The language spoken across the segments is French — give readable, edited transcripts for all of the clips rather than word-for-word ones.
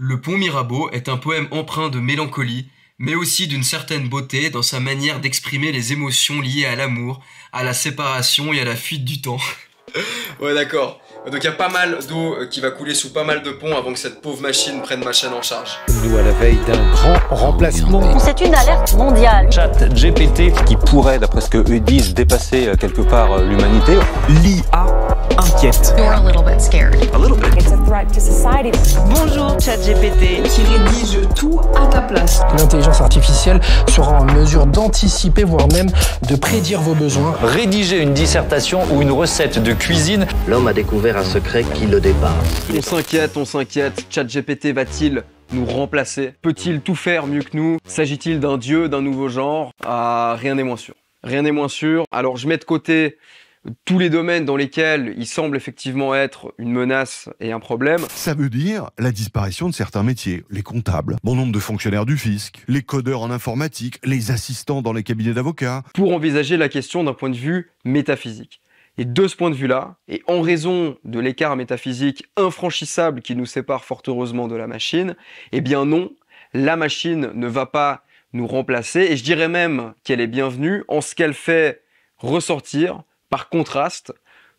Le Pont Mirabeau est un poème empreint de mélancolie, mais aussi d'une certaine beauté dans sa manière d'exprimer les émotions liées à l'amour, à la séparation et à la fuite du temps. Ouais, d'accord. Donc il y a pas mal d'eau qui va couler sous pas mal de ponts avant que cette pauvre machine prenne ma chaîne en charge. Nous à la veille d'un grand remplacement. C'est une alerte mondiale. ChatGPT qui pourrait, d'après ce que eux disent, dépasser quelque part l'humanité. L'IA inquiète. You're a little bit scared. A little bit. It's a threat to society. Bonjour ChatGPT. Qui rédige tout à ta place. L'intelligence artificielle sera en mesure d'anticiper, voire même de prédire vos besoins. Rédiger une dissertation ou une recette de cuisine. L'homme a découvert un secret qui le dépasse. On s'inquiète, ChatGPT va-t-il nous remplacer? Peut-il tout faire mieux que nous? S'agit-il d'un dieu, d'un nouveau genre? Rien n'est moins sûr. Rien n'est moins sûr. Alors je mets de côté tous les domaines dans lesquels il semble effectivement être une menace et un problème. Ça veut dire la disparition de certains métiers, les comptables, bon nombre de fonctionnaires du fisc, les codeurs en informatique, les assistants dans les cabinets d'avocats. Pour envisager la question d'un point de vue métaphysique. Et de ce point de vue-là, et en raison de l'écart métaphysique infranchissable qui nous sépare fort heureusement de la machine, eh bien non, la machine ne va pas nous remplacer, et je dirais même qu'elle est bienvenue en ce qu'elle fait ressortir, par contraste,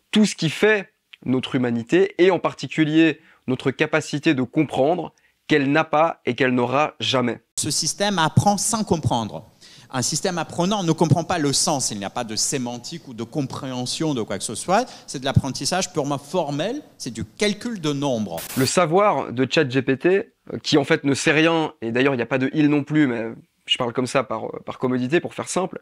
tout ce qui fait notre humanité, et en particulier notre capacité de comprendre qu'elle n'a pas et qu'elle n'aura jamais. Ce système apprend sans comprendre. Un système apprenant ne comprend pas le sens, il n'y a pas de sémantique ou de compréhension de quoi que ce soit, c'est de l'apprentissage purement formel, c'est du calcul de nombres. Le savoir de ChatGPT, qui en fait ne sait rien, et d'ailleurs il n'y a pas de il non plus, mais je parle comme ça par commodité pour faire simple,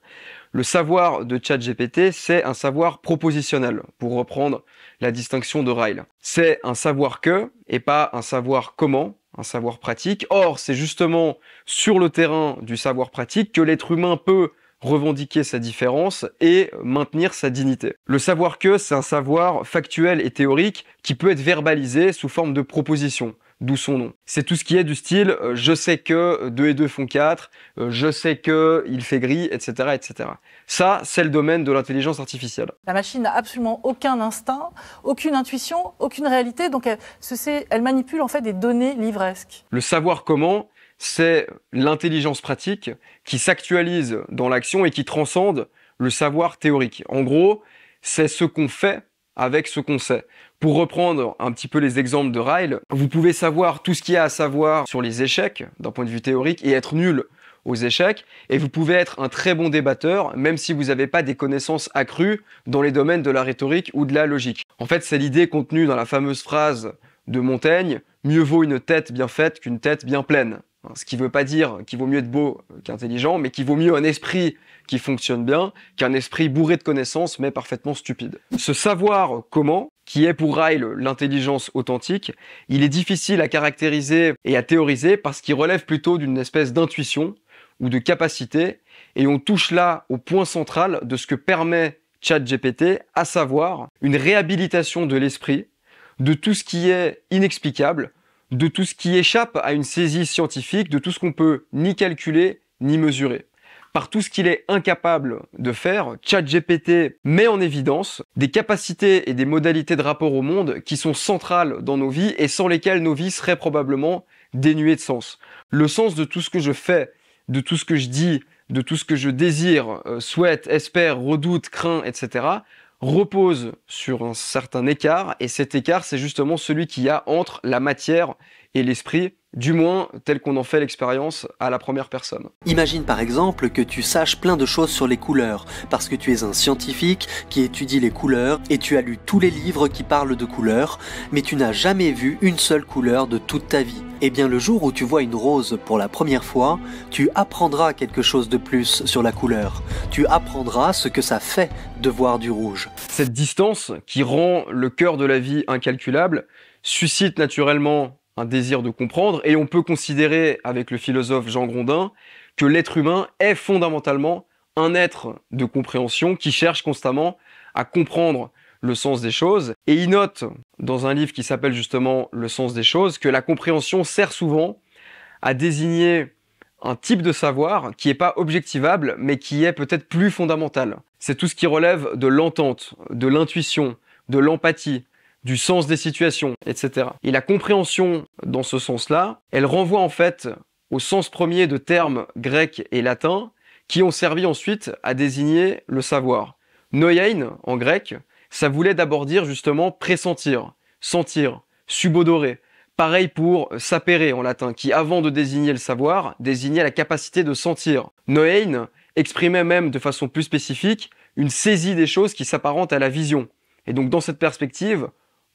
le savoir de ChatGPT c'est un savoir propositionnel, pour reprendre la distinction de Ryle. C'est un savoir que, et pas un savoir comment, un savoir pratique. Or, c'est justement sur le terrain du savoir pratique que l'être humain peut revendiquer sa différence et maintenir sa dignité. Le savoir que, c'est un savoir factuel et théorique qui peut être verbalisé sous forme de proposition, d'où son nom. C'est tout ce qui est du style « je sais que 2 et 2 font 4 »,« je sais que il fait gris », etc. etc. Ça, c'est le domaine de l'intelligence artificielle. La machine n'a absolument aucun instinct, aucune intuition, aucune réalité, donc elle manipule en fait des données livresques. Le savoir comment, c'est l'intelligence pratique qui s'actualise dans l'action et qui transcende le savoir théorique. En gros, c'est ce qu'on fait avec ce qu'on sait. Pour reprendre un petit peu les exemples de Ryle, vous pouvez savoir tout ce qu'il y a à savoir sur les échecs d'un point de vue théorique et être nul aux échecs, et vous pouvez être un très bon débatteur même si vous n'avez pas des connaissances accrues dans les domaines de la rhétorique ou de la logique. En fait, c'est l'idée contenue dans la fameuse phrase de Montaigne « Mieux vaut une tête bien faite qu'une tête bien pleine ». Ce qui ne veut pas dire qu'il vaut mieux être beau qu'intelligent, mais qu'il vaut mieux un esprit qui fonctionne bien qu'un esprit bourré de connaissances mais parfaitement stupide. Ce savoir comment, qui est pour Ryle l'intelligence authentique, il est difficile à caractériser et à théoriser parce qu'il relève plutôt d'une espèce d'intuition ou de capacité, et on touche là au point central de ce que permet ChatGPT, à savoir une réhabilitation de l'esprit, de tout ce qui est inexplicable, de tout ce qui échappe à une saisie scientifique, de tout ce qu'on peut ni calculer ni mesurer. Par tout ce qu'il est incapable de faire, ChatGPT met en évidence des capacités et des modalités de rapport au monde qui sont centrales dans nos vies et sans lesquelles nos vies seraient probablement dénuées de sens. Le sens de tout ce que je fais, de tout ce que je dis, de tout ce que je désire, souhaite, espère, redoute, craint, etc., repose sur un certain écart, et cet écart, c'est justement celui qu'il y a entre la matière et l'esprit, du moins tel qu'on en fait l'expérience à la première personne. Imagine par exemple que tu saches plein de choses sur les couleurs, parce que tu es un scientifique qui étudie les couleurs et tu as lu tous les livres qui parlent de couleurs, mais tu n'as jamais vu une seule couleur de toute ta vie. Eh bien le jour où tu vois une rose pour la première fois, tu apprendras quelque chose de plus sur la couleur. Tu apprendras ce que ça fait de voir du rouge. Cette distance qui rend le cœur de la vie incalculable suscite naturellement un désir de comprendre, et on peut considérer avec le philosophe Jean Grondin que l'être humain est fondamentalement un être de compréhension qui cherche constamment à comprendre le sens des choses, et il note dans un livre qui s'appelle justement Le sens des choses que la compréhension sert souvent à désigner un type de savoir qui n'est pas objectivable mais qui est peut-être plus fondamental. C'est tout ce qui relève de l'entente, de l'intuition, de l'empathie, du sens des situations, etc. Et la compréhension, dans ce sens-là, elle renvoie en fait au sens premier de termes grecs et latins qui ont servi ensuite à désigner le savoir. Noein, en grec, ça voulait d'abord dire justement pressentir, sentir, subodorer. Pareil pour sapere en latin, qui avant de désigner le savoir, désignait la capacité de sentir. Noein exprimait même de façon plus spécifique une saisie des choses qui s'apparente à la vision. Et donc dans cette perspective,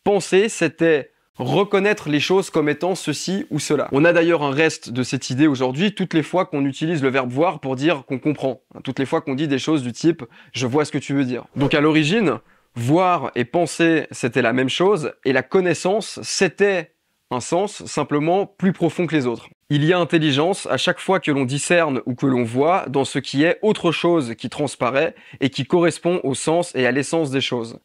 penser, c'était reconnaître les choses comme étant ceci ou cela. On a d'ailleurs un reste de cette idée aujourd'hui toutes les fois qu'on utilise le verbe voir pour dire qu'on comprend. Toutes les fois qu'on dit des choses du type « je vois ce que tu veux dire ». Donc à l'origine, voir et penser, c'était la même chose, et la connaissance, c'était un sens simplement plus profond que les autres. Il y a intelligence à chaque fois que l'on discerne ou que l'on voit dans ce qui est autre chose qui transparaît et qui correspond au sens et à l'essence des choses.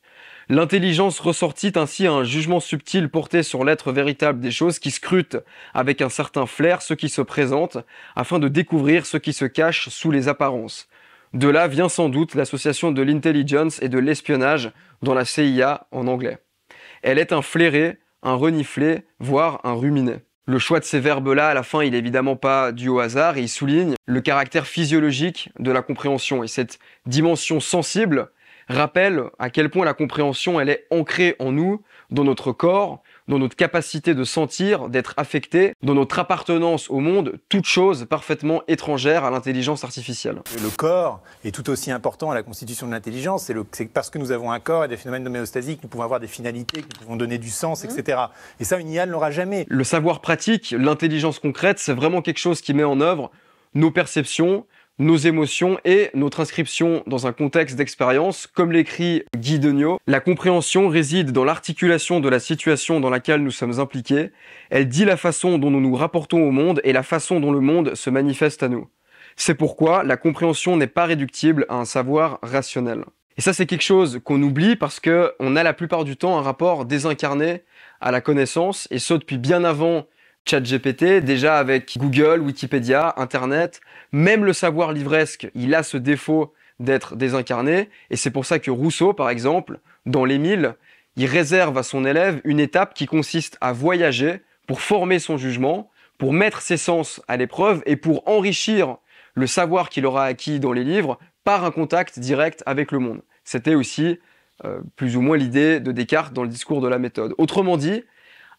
L'intelligence ressortit ainsi à un jugement subtil porté sur l'être véritable des choses qui scrute avec un certain flair ce qui se présente afin de découvrir ce qui se cache sous les apparences. De là vient sans doute l'association de l'intelligence et de l'espionnage dans la CIA en anglais. Elle est un flairé, un reniflé, voire un ruminé. Le choix de ces verbes-là, à la fin, il n'est évidemment pas dû au hasard et il souligne le caractère physiologique de la compréhension. Et cette dimension sensible rappelle à quel point la compréhension, elle est ancrée en nous, dans notre corps, dans notre capacité de sentir, d'être affecté, dans notre appartenance au monde, toute chose parfaitement étrangère à l'intelligence artificielle. Le corps est tout aussi important à la constitution de l'intelligence. C'est parce que nous avons un corps et des phénomènes d'homéostasie que nous pouvons avoir des finalités, que nous pouvons donner du sens, etc. Et ça, une IA ne l'aura jamais. Le savoir pratique, l'intelligence concrète, c'est vraiment quelque chose qui met en œuvre nos perceptions, nos émotions et notre inscription dans un contexte d'expérience. Comme l'écrit Guy Degnaud, la compréhension réside dans l'articulation de la situation dans laquelle nous sommes impliqués. Elle dit la façon dont nous nous rapportons au monde et la façon dont le monde se manifeste à nous. C'est pourquoi la compréhension n'est pas réductible à un savoir rationnel. Et ça, c'est quelque chose qu'on oublie parce qu'on a la plupart du temps un rapport désincarné à la connaissance, et ce depuis bien avant ChatGPT, déjà avec Google, Wikipédia, Internet, même le savoir livresque, il a ce défaut d'être désincarné, et c'est pour ça que Rousseau, par exemple, dans l'Émile, il réserve à son élève une étape qui consiste à voyager pour former son jugement, pour mettre ses sens à l'épreuve et pour enrichir le savoir qu'il aura acquis dans les livres par un contact direct avec le monde. C'était aussi plus ou moins l'idée de Descartes dans le discours de la méthode. Autrement dit,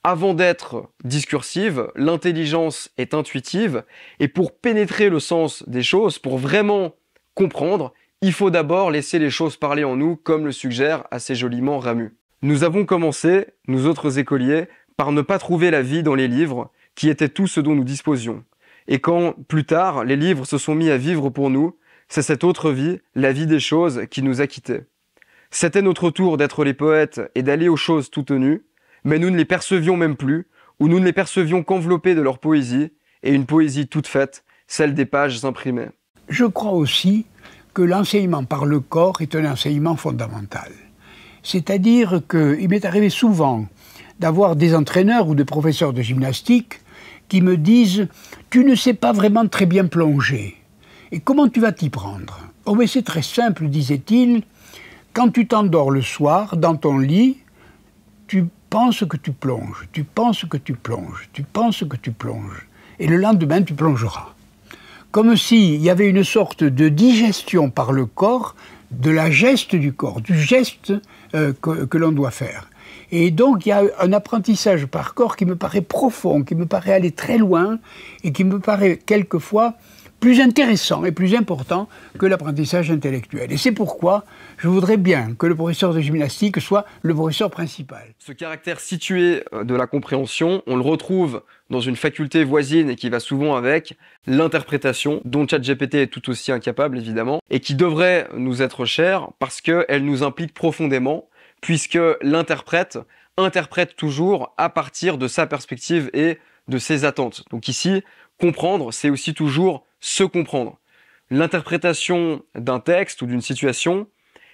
avant d'être discursive, l'intelligence est intuitive, et pour pénétrer le sens des choses, pour vraiment comprendre, il faut d'abord laisser les choses parler en nous, comme le suggère assez joliment Ramu. Nous avons commencé, nous autres écoliers, par ne pas trouver la vie dans les livres, qui était tout ce dont nous disposions. Et quand, plus tard, les livres se sont mis à vivre pour nous, c'est cette autre vie, la vie des choses, qui nous a quittés. C'était notre tour d'être les poètes et d'aller aux choses toutes nues, mais nous ne les percevions même plus, ou nous ne les percevions qu'enveloppés de leur poésie, et une poésie toute faite, celle des pages imprimées. Je crois aussi que l'enseignement par le corps est un enseignement fondamental. C'est-à-dire qu'il m'est arrivé souvent d'avoir des entraîneurs ou des professeurs de gymnastique qui me disent « tu ne sais pas vraiment très bien plonger, et comment tu vas t'y prendre ?» Oh mais c'est très simple, disait-il, quand tu t'endors le soir, dans ton lit, tu penses que tu plonges, tu penses que tu plonges, tu penses que tu plonges. Et le lendemain, tu plongeras. Comme s'il y avait une sorte de digestion par le corps de la geste du corps, du geste que l'on doit faire. Et donc, il y a un apprentissage par corps qui me paraît profond, qui me paraît aller très loin et qui me paraît quelquefois plus intéressant et plus important que l'apprentissage intellectuel. Et c'est pourquoi je voudrais bien que le professeur de gymnastique soit le professeur principal. Ce caractère situé de la compréhension, on le retrouve dans une faculté voisine et qui va souvent avec l'interprétation, dont ChatGPT est tout aussi incapable évidemment, et qui devrait nous être chère parce qu'elle nous implique profondément, puisque l'interprète interprète toujours à partir de sa perspective et de ses attentes. Donc ici, comprendre, c'est aussi toujours se comprendre. L'interprétation d'un texte ou d'une situation,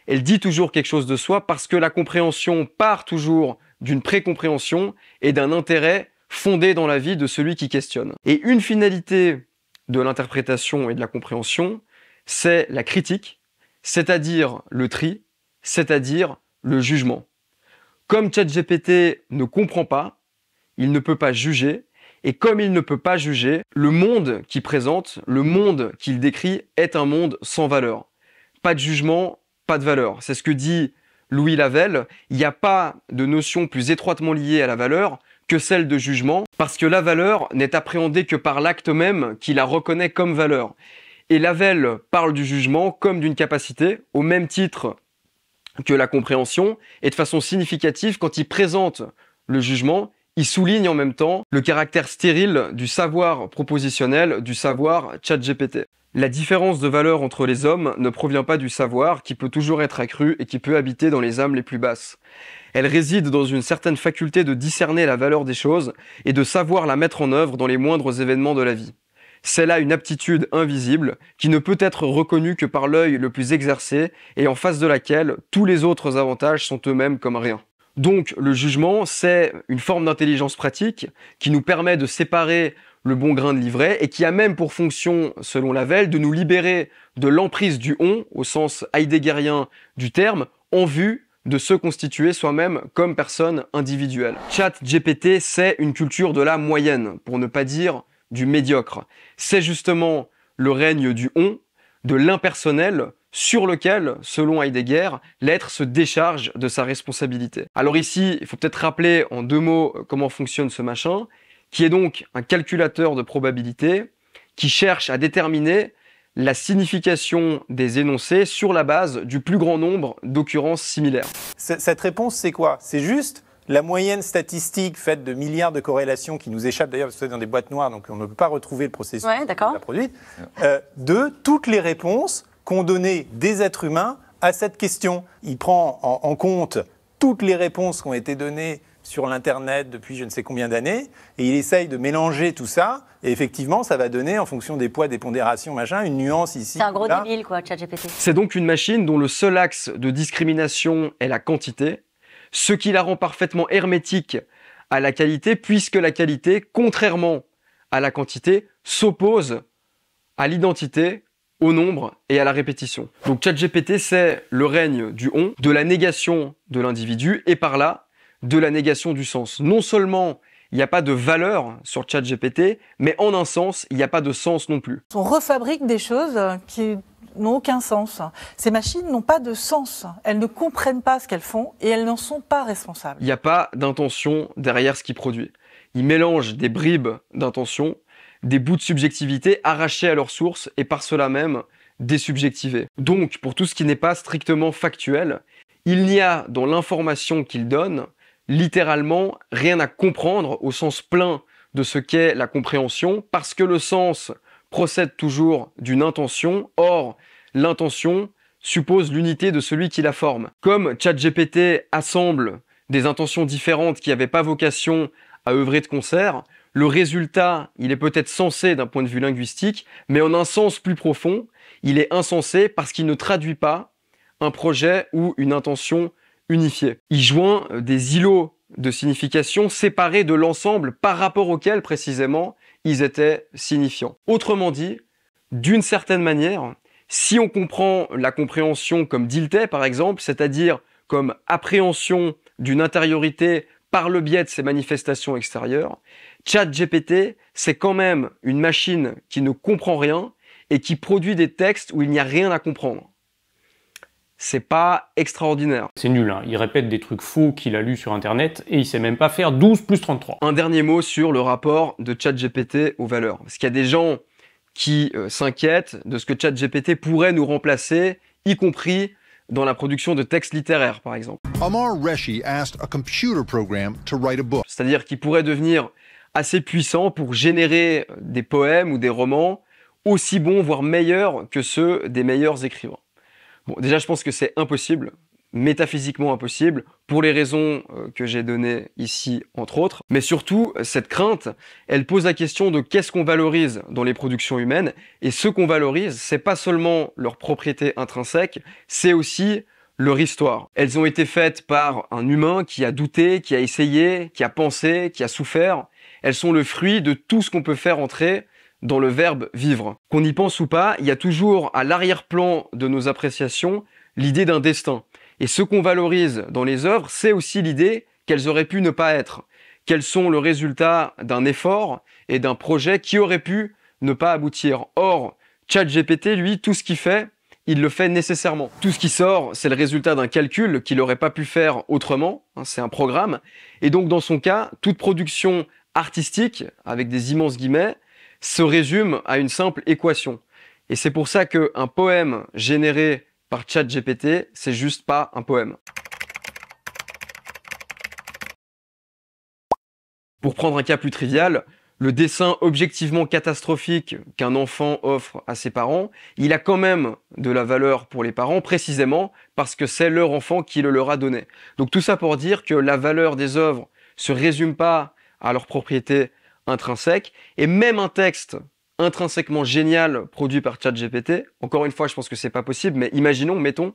elle dit toujours quelque chose de soi parce que la compréhension part toujours d'une précompréhension et d'un intérêt fondé dans la vie de celui qui questionne. Et une finalité de l'interprétation et de la compréhension, c'est la critique, c'est-à-dire le tri, c'est-à-dire le jugement. Comme ChatGPT ne comprend pas, il ne peut pas juger, et comme il ne peut pas juger, le monde qu'il présente, le monde qu'il décrit est un monde sans valeur. Pas de jugement, pas de valeur. C'est ce que dit Louis Lavelle. Il n'y a pas de notion plus étroitement liée à la valeur que celle de jugement, parce que la valeur n'est appréhendée que par l'acte même qui la reconnaît comme valeur. Et Lavelle parle du jugement comme d'une capacité, au même titre que la compréhension, et de façon significative, quand il présente le jugement, il souligne en même temps le caractère stérile du savoir propositionnel, du savoir ChatGPT. La différence de valeur entre les hommes ne provient pas du savoir, qui peut toujours être accru et qui peut habiter dans les âmes les plus basses. Elle réside dans une certaine faculté de discerner la valeur des choses et de savoir la mettre en œuvre dans les moindres événements de la vie. C'est là une aptitude invisible qui ne peut être reconnue que par l'œil le plus exercé et en face de laquelle tous les autres avantages sont eux-mêmes comme rien. Donc le jugement, c'est une forme d'intelligence pratique qui nous permet de séparer le bon grain de l'ivraie et qui a même pour fonction, selon Lavelle, de nous libérer de l'emprise du on, au sens heideggerien du terme, en vue de se constituer soi-même comme personne individuelle. ChatGPT, c'est une culture de la moyenne, pour ne pas dire du médiocre. C'est justement le règne du on, de l'impersonnel, sur lequel, selon Heidegger, l'être se décharge de sa responsabilité. Alors ici, il faut peut-être rappeler en 2 mots comment fonctionne ce machin, qui est donc un calculateur de probabilité qui cherche à déterminer la signification des énoncés sur la base du plus grand nombre d'occurrences similaires. Cette réponse, c'est quoi? C'est juste la moyenne statistique faite de milliards de corrélations qui nous échappent d'ailleurs, parce que c'est dans des boîtes noires, donc on ne peut pas retrouver le processus de la produite, de toutes les réponses qu'ont donné des êtres humains à cette question. Il prend en compte toutes les réponses qui ont été données sur l'Internet depuis je ne sais combien d'années, et il essaye de mélanger tout ça, et effectivement, ça va donner, en fonction des poids, des pondérations, machin, une nuance ici. C'est un gros débile, quoi, ChatGPT. C'est donc une machine dont le seul axe de discrimination est la quantité, ce qui la rend parfaitement hermétique à la qualité, puisque la qualité, contrairement à la quantité, s'oppose à l'identité, au nombre et à la répétition. Donc ChatGPT, c'est le règne du on, de la négation de l'individu et par là, de la négation du sens. Non seulement il n'y a pas de valeur sur ChatGPT, mais en un sens, il n'y a pas de sens non plus. On refabrique des choses qui n'ont aucun sens. Ces machines n'ont pas de sens. Elles ne comprennent pas ce qu'elles font et elles n'en sont pas responsables. Il n'y a pas d'intention derrière ce qu'il produit. Il mélange des bribes d'intention, des bouts de subjectivité arrachés à leur source et par cela même désubjectivés. Donc, pour tout ce qui n'est pas strictement factuel, il n'y a dans l'information qu'il donne littéralement rien à comprendre au sens plein de ce qu'est la compréhension, parce que le sens procède toujours d'une intention. Or, l'intention suppose l'unité de celui qui la forme. Comme ChatGPT assemble des intentions différentes qui n'avaient pas vocation à œuvrer de concert, le résultat, il est peut-être sensé d'un point de vue linguistique, mais en un sens plus profond, il est insensé parce qu'il ne traduit pas un projet ou une intention unifiée. Il joint des îlots de signification séparés de l'ensemble par rapport auquel, précisément, ils étaient signifiants. Autrement dit, d'une certaine manière, si on comprend la compréhension comme Dilthey, par exemple, c'est-à-dire comme appréhension d'une intériorité par le biais de ses manifestations extérieures, ChatGPT, c'est quand même une machine qui ne comprend rien et qui produit des textes où il n'y a rien à comprendre. C'est pas extraordinaire. C'est nul, hein. Il répète des trucs faux qu'il a lus sur Internet et il sait même pas faire 12 plus 33. Un dernier mot sur le rapport de ChatGPT aux valeurs. Parce qu'il y a des gens qui s'inquiètent de ce que ChatGPT pourrait nous remplacer, y compris dans la production de textes littéraires, par exemple. Amar Reshi asked a computer program to write a book. C'est-à-dire qu'il pourrait devenir assez puissant pour générer des poèmes ou des romans aussi bons, voire meilleurs que ceux des meilleurs écrivains. Bon, déjà, je pense que c'est impossible, métaphysiquement impossible, pour les raisons que j'ai données ici, entre autres. Mais surtout, cette crainte, elle pose la question de qu'est-ce qu'on valorise dans les productions humaines. Et ce qu'on valorise, c'est pas seulement leur propriété intrinsèque, c'est aussi leur histoire. Elles ont été faites par un humain qui a douté, qui a essayé, qui a pensé, qui a souffert. Elles sont le fruit de tout ce qu'on peut faire entrer dans le verbe vivre. Qu'on y pense ou pas, il y a toujours à l'arrière-plan de nos appréciations l'idée d'un destin. Et ce qu'on valorise dans les œuvres, c'est aussi l'idée qu'elles auraient pu ne pas être, qu'elles sont le résultat d'un effort et d'un projet qui aurait pu ne pas aboutir. Or, ChatGPT, lui, tout ce qu'il fait, il le fait nécessairement. Tout ce qui sort, c'est le résultat d'un calcul qu'il n'aurait pas pu faire autrement, hein, c'est un programme. Et donc, dans son cas, toute production artistique, avec des immenses guillemets, se résume à une simple équation. Et c'est pour ça qu'un poème généré par ChatGPT, c'est juste pas un poème. Pour prendre un cas plus trivial, le dessin objectivement catastrophique qu'un enfant offre à ses parents, il a quand même de la valeur pour les parents, précisément parce que c'est leur enfant qui le leur a donné. Donc tout ça pour dire que la valeur des œuvres se résume pas à leur propriété intrinsèque, et même un texte intrinsèquement génial produit par ChatGPT, encore une fois je pense que c'est pas possible, mais imaginons, mettons,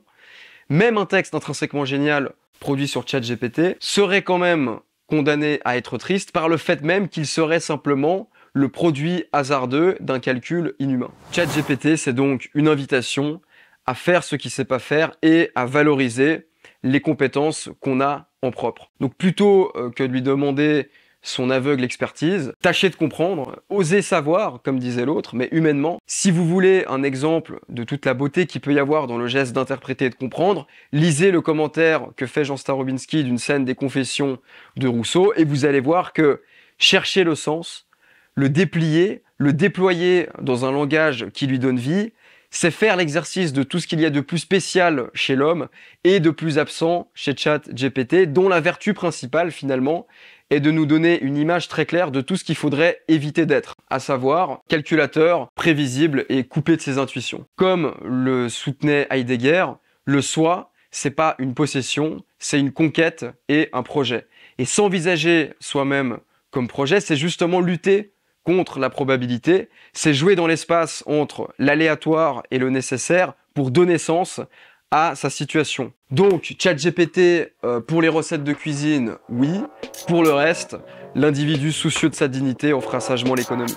même un texte intrinsèquement génial produit sur ChatGPT serait quand même condamné à être triste par le fait même qu'il serait simplement le produit hasardeux d'un calcul inhumain. ChatGPT, c'est donc une invitation à faire ce qu'il ne sait pas faire et à valoriser les compétences qu'on a en propre. Donc plutôt que de lui demander son aveugle expertise, tâchez de comprendre, osez savoir, comme disait l'autre, mais humainement. Si vous voulez un exemple de toute la beauté qu'il peut y avoir dans le geste d'interpréter et de comprendre, lisez le commentaire que fait Jean Starobinski d'une scène des Confessions de Rousseau, et vous allez voir que chercher le sens, le déplier, le déployer dans un langage qui lui donne vie, c'est faire l'exercice de tout ce qu'il y a de plus spécial chez l'homme et de plus absent chez ChatGPT, dont la vertu principale, finalement, est de nous donner une image très claire de tout ce qu'il faudrait éviter d'être, à savoir calculateur, prévisible et coupé de ses intuitions. Comme le soutenait Heidegger, le soi, c'est pas une possession, c'est une conquête et un projet. Et s'envisager soi-même comme projet, c'est justement lutter contre la probabilité, c'est jouer dans l'espace entre l'aléatoire et le nécessaire pour donner sens à sa situation. Donc, ChatGPT, pour les recettes de cuisine, oui. Pour le reste, l'individu soucieux de sa dignité en fera sagement l'économie.